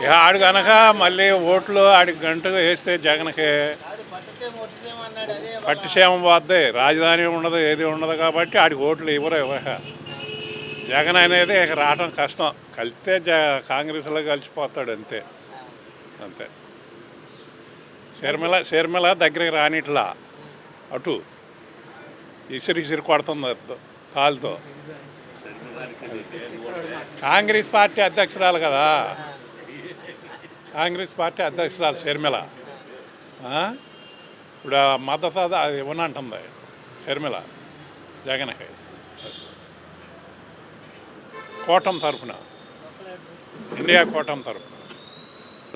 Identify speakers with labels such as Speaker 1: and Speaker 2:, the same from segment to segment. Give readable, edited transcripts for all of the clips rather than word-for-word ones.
Speaker 1: ఇక ఆడు కనుక మళ్ళీ ఓట్లు ఆడికి గంట వేస్తే జగన్కి పట్టిసీమ పోద్ది, రాజధాని ఉండదు, ఏది ఉండదు కాబట్టి ఆడికి ఓట్లు ఇవ్వరు ఇవ్వక. జగన్ అనేది ఇక రావడం కష్టం. కలిస్తే కాంగ్రెస్లో కలిసిపోతాడు అంతే. అంతే. షర్మిల దగ్గరికి రానిట్లా, అటు ఇసిరి కొడుతుంది కాలుతో. కాంగ్రెస్ పార్టీ అధ్యక్షురాలు కదా, కాంగ్రెస్ పార్టీ అధ్యక్షురాలు షర్మిల. ఇప్పుడు మద్దతు అది ఇవ్వనంటుంది షర్మిల జగన్కి, కూటమి తరఫున, ఇండియా కూటమి తరఫున.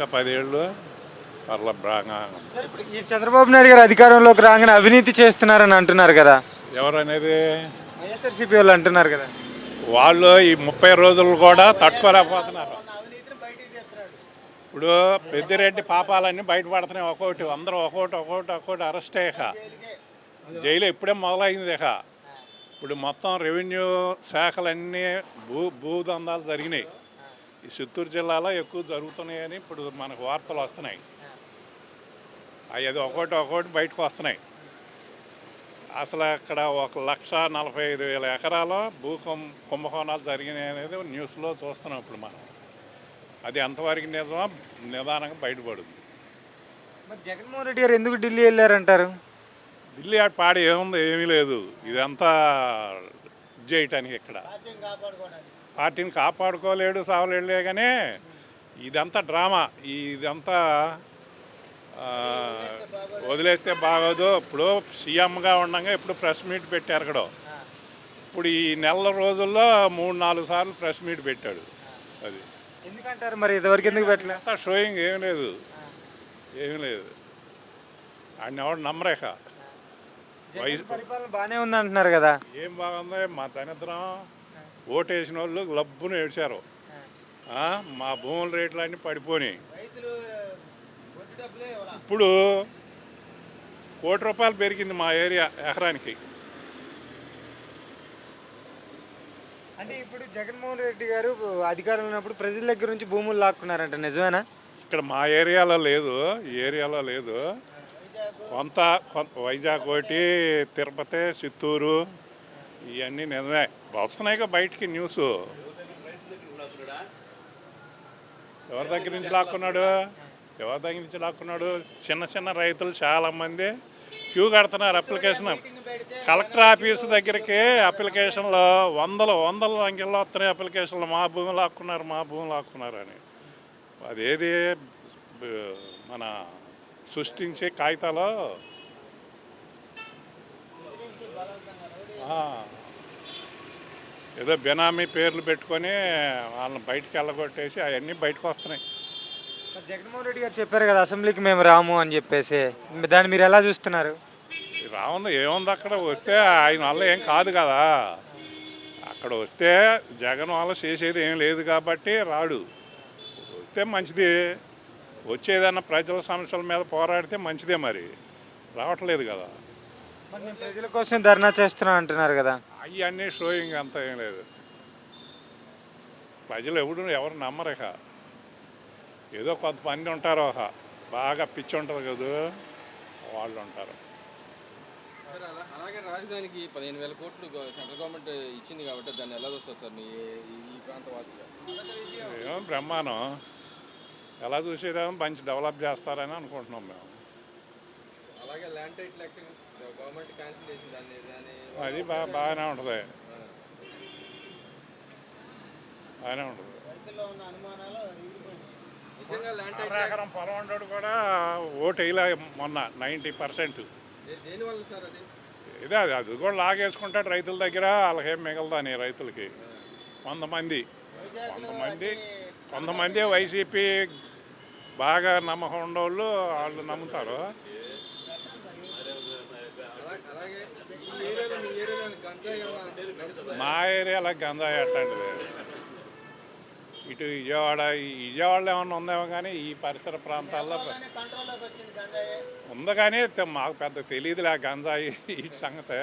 Speaker 1: 10 ఏళ్ళు పర్ల బాగా.
Speaker 2: ఈ చంద్రబాబు నాయుడు గారు అధికారంలోకి రాగానే అవినీతి చేస్తున్నారని అంటున్నారు కదా,
Speaker 1: ఎవరనేది?
Speaker 2: వైఎస్ఆర్సీపీ వాళ్ళు అంటున్నారు కదా.
Speaker 1: వాళ్ళు ఈ 30 రోజులు కూడా తట్టుకోలేకపోతున్నారు. ఇప్పుడు పెద్దిరెడ్డి పాపాలన్నీ బయటపడుతున్నాయి ఒక్కొక్కటి. అందరూ ఒక్కొక్కటి అరెస్ట్ అయ్యాక జైలు ఇప్పుడే మొదలైంది. ఇక ఇప్పుడు మొత్తం రెవెన్యూ శాఖలన్నీ భూదందాలు జరిగినాయి. ఈ చిత్తూరు జిల్లాలో ఎక్కువ జరుగుతున్నాయని ఇప్పుడు మనకు వార్తలు వస్తున్నాయి. అవి ఒక్కొక్కటి బయటకు వస్తున్నాయి. అసలు అక్కడ 1,45,000 ఎకరాల కుంభకోణాలు జరిగినాయి అనేది న్యూస్లో చూస్తున్నాం ఇప్పుడు మనం. అది ఎంతవరకు నిజమో నిదానంగా బయటపడుతుంది.
Speaker 2: మరి జగన్మోహన్ రెడ్డి గారు ఎందుకు ఢిల్లీ వెళ్ళారంటారు?
Speaker 1: ఢిల్లీ పాడి ఏముంది, ఏమీ లేదు. ఇదంతా చేయటానికి ఇక్కడ పార్టీని కాపాడుకోలేడు, సావలేడులే. కానీ ఇదంతా డ్రామా, ఇదంతా వదిలేస్తే బాగోదు. ఇప్పుడు సీఎంగా ఉండగా ఇప్పుడు ప్రెస్ మీట్ పెట్టారు అక్కడ. ఇప్పుడు ఈ నెల రోజుల్లో 3-4 సార్లు ప్రెస్ మీట్ పెట్టాడు. అది
Speaker 2: ఎందుకంటారు మరి? ఇదివరకు ఎందుకు పెట్టలే?
Speaker 1: అంతా షోయింగ్, ఏమీ లేదు. ఆయన ఎవడు నమ్మరేక.
Speaker 2: పరిపాలన బాగానే ఉంది అంటున్నారు కదా.
Speaker 1: ఏం బాగుంది? మా దరిద్రం ఓటు వేసిన వాళ్ళు లబ్బును ఏడ్చారు. మా భూముల రేట్లు అన్నీ పడిపోయినాయి. ఇప్పుడు ₹1,00,00,000 పెరిగింది మా ఏరియా ఎకరానికి.
Speaker 2: అంటే ఇప్పుడు జగన్మోహన్ రెడ్డి గారు అధికారంలో ఉన్నప్పుడు ప్రజల దగ్గర నుంచి భూములు లాక్కున్నారంట, నిజమేనా?
Speaker 1: ఇక్కడ మా ఏరియాలో లేదు, ఈ ఏరియాలో లేదు. కొంత వైజాగ్ ఒకటి, తిరుపతి, చిత్తూరు, ఇవన్నీ నిజమే వస్తున్నాయిగా బయటికి న్యూస్. ఎవరి దగ్గర నుంచి లాక్కున్నాడు? చిన్న రైతులు చాలామంది క్యూ కడుతున్నారు అప్లికేషన్. కలెక్టర్ ఆఫీస్ దగ్గరికి అప్లికేషన్లో వందల అంకెల్లో వస్తున్నాయి అప్లికేషన్లు. మా భూమి లాక్కున్నారు అని. అదేది మన సృష్టించే కాగితాలు ఏదో బెనామీ పేర్లు పెట్టుకొని వాళ్ళని బయటకు వెళ్ళగొట్టేసి అవన్నీ బయటకు వస్తున్నాయి.
Speaker 2: జగన్మోహన్ రెడ్డి గారు చెప్పారు కదా అసెంబ్లీకి మేము రాము అని చెప్పేసి, దాన్ని మీరు ఎలా చూస్తున్నారు?
Speaker 1: ఏముంది అక్కడ వస్తే ఆయన వల్ల ఏం కాదు కదా. అక్కడ వస్తే జగన్ వల్ల చేసేది ఏం లేదు కాబట్టి రాడు. వస్తే మంచిది, వచ్చేదన్నా ప్రజల సమస్యల మీద పోరాడితే మంచిదే. మరి రావట్లేదు కదా.
Speaker 2: మరి నేను ప్రజల కోసం ధర్నా చేస్తున్నా అంటున్నారు కదా.
Speaker 1: అవన్నీ షోయింగ్ అంతా ఏం లేదు. ప్రజలు ఎవరు నమ్మరేక. ఏదో కొంతమంది ఉంటారు, బాగా పిచ్చి ఉంటుంది కదా, వాళ్ళు ఉంటారు.
Speaker 3: అలాగే రాజధానికి 15,000 కోట్లు సెంట్రల్ గవర్నమెంట్ ఇచ్చింది కాబట్టి దాన్ని ఎలా చూస్తారు సార్ ఈ ప్రాంత వాసులు?
Speaker 1: ఏమో బ్రహ్మాండం, ఎలా చూసేదేమో మంచి డెవలప్ చేస్తారని అనుకుంటున్నాం మేము.
Speaker 3: అలాగే land title act government cancel చేసింది దాన్ని
Speaker 1: అది బాగానే ఉంటుంది. ఎకరం పొలం ఉండడు కూడా ఓటు వేయలే మొన్న 90%.
Speaker 3: దేనివల్ల సార్ అది?
Speaker 1: అది కూడా లాగేసుకుంటాడు రైతుల దగ్గర. వాళ్ళకేం మిగలదని రైతులకి. కొంతమంది వైసీపీ బాగా నమ్మకం ఉండేవాళ్ళు వాళ్ళు నమ్ముతారు. మా ఏరియాలో గంజాయి అట్లాంటిది ఇటు విజయవాడలో ఏమన్నా ఉందేమో కానీ ఈ పరిసర ప్రాంతాల్లో ఉంది. కానీ మాకు పెద్ద తెలియదులే గంజాయి ఈ సంగతి.